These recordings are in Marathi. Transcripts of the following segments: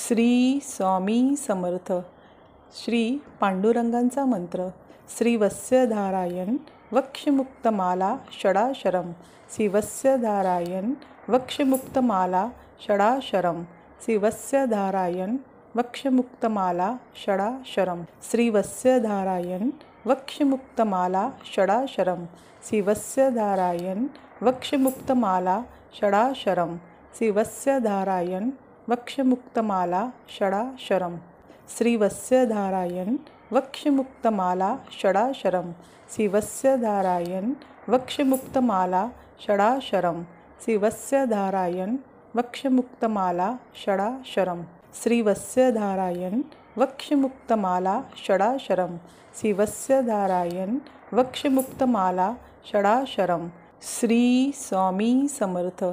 श्री स्वामी समर्थ. श्री पांडुरंगांचा मंत्र. श्री वत्स्यधारायण वक्षमुक्तमाला षडाक्षरम. श्री वत्स्यधारायण वक्षमुक्तमाला षडाक्षरम. श्री वत्स्यधारायण वक्षमुक्तमाला षडाक्षरम. श्री वत्स्यधारायण वक्षमुक्तमाला षडाक्षरम. श्री वत्स्यधारायण वक्षमुक्तमाला षडाक्षरम. श्री वत्स्यधारायण वक्षमुक्तमाला षडाक्षरम. श्री वत्स्यधारायण वक्षमुक्तमाला षडाक्षरम. श्री वत्स्यधारायण वक्षमुक्तमाला षडाक्षरम. श्री वत्स्यधारायण वक्षमुक्तमाला षडाक्षरम. श्री वत्स्यधारायण वक्षमुक्तमाला षडाक्षरम. श्री वत्स्यधारायण वक्षमुक्तमाला षडाक्षरम. श्री स्वामी समर्थ.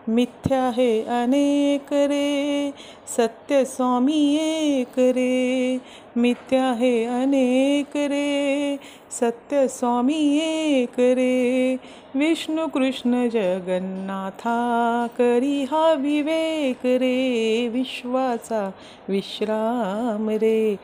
मिथ्या है अनेक रे, सत्य स्वामी एक रे. मिथ्या है अनेक रे, सत्य स्वामी एक रे. विष्णु कृष्ण जगन्नाथा करी हा विवेक रे. विश्वाचा विश्राम रे,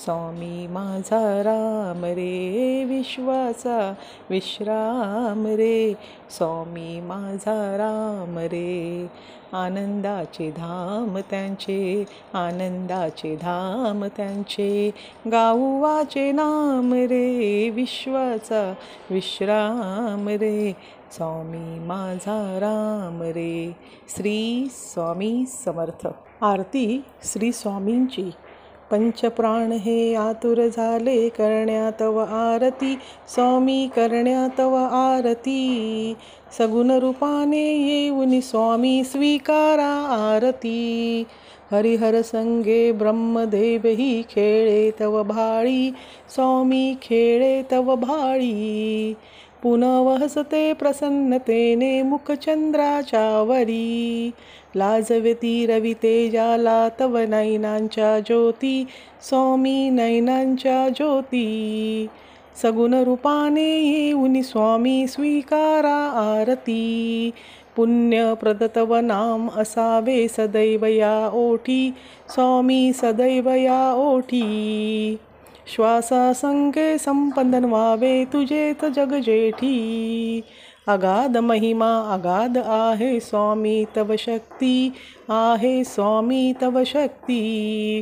स्वामी माझा राम रे. विश्वाचा विश्राम रे, स्वामी माझा राम रे. आनंदाचे धाम त्यांचे, आनंदाचे धाम त्यांचे. गाऊवाचे नाम रे, विश्वाचा विश्राम रे. स्वामी माझा राम रे. श्री स्वामी समर्थ. आरती श्री स्वामींची. पंचप्राण हे आतुर झाले करण्या तव आरती. स्वामी करण्या तव आरती. सगुण रूपाने येऊन स्वामी स्वीकारा आरती. हरिहर संगे ब्रह्मदेव ही खेळे तव भाळी. स्वामी खेळे तव भाळी. पुनव हसते प्रसन्नतेने मुखचंद्राच्यावरी. लाजवेती रवी तेजाला तव नयनांच्या ज्योती. स्वामी नयनांच्या ज्योती. सगुण रूपाने येऊन स्वामी स्वीकारा आरती. पुण्यप्रद तव नाम असावे सदैव या ओठी. स्वामी सदैव या ओठी. श्वासासंगे संपन्न व्हावे तुझेत जग जेठी. अगाध महिमा अगाध आहे स्वामी तव शक्ती. आहे स्वामी तव शक्ती.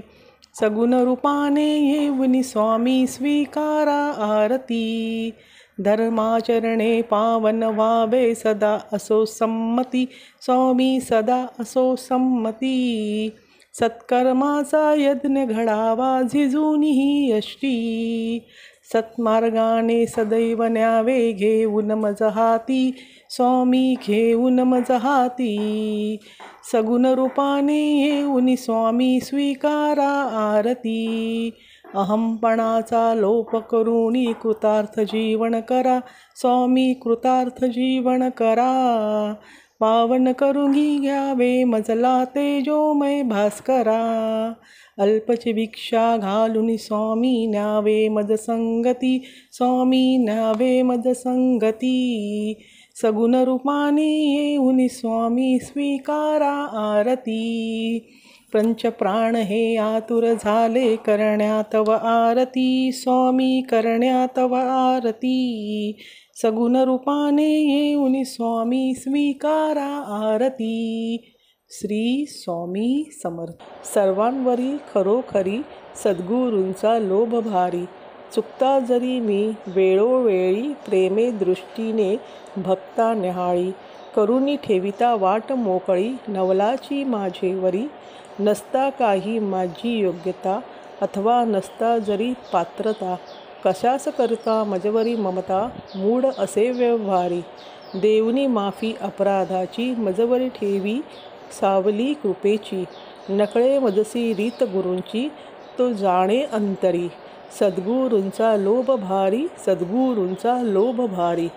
सगुण रूपाने येऊन स्वामी स्वीकारा आरती. धर्माचरणे पावन व्हावे सदा असो संमती. स्वामी सदा असो संमती. सत्कर्माचा यज्ञ घडावा झिजून ही यष्टी. सत्मार्गाने सदैव न्यावे घेऊन मज हाती. स्वामी घेऊन मज हाती. सगुण रूपाने येऊन स्वामी स्वीकारा आरती. अहंपणाचा लोप करुणी कृतार्थ जीवन करा. स्वामी कृतार्थ जीवन करा. पावन करुंगी घ्यावे मजला तेजोमय भास्करा. अल्पची भिक्षा घालून स्वामी न्यावे मज संगती. स्वामी न्यावे मज संगती. सगुण रूपाने येऊन स्वामी स्वीकारा आरती. पंचप्राण हे आतुर झाले करण्या तव आरती. स्वामी करण्या तव आरती. सगुण रूपाने येऊन स्वामी स्वीकारा आरती. श्री स्वामी समर्थ. सर्वांवरी खरोखरी सद्गुरूंचा लोभ भारी. चुकता जरी मी वेळोवेळी प्रेमे दृष्टीने भक्ता न्याहाळी. करुणी ठेविता वाट मोकळी नवलाची माझेवरी. नसता काही माझी योग्यता अथवा नसता जरी पात्रता. कशास करता मजवरी ममता मूढ असे व्यवहारी. देवनी माफी अपराधाची मजवरी ठेवी सावली कृपेची. नकळे मजसी रीत गुरूंची तो जाणे अंतरी. सद्गुरूंचा लोभ भारी, सद्गुरूंचा लोभ भारी.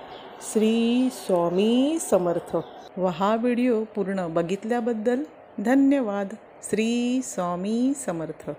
श्री स्वामी समर्थ. व हा व्हिडिओ पूर्ण बघितल्याबद्दल धन्यवाद. श्री स्वामी समर्थ.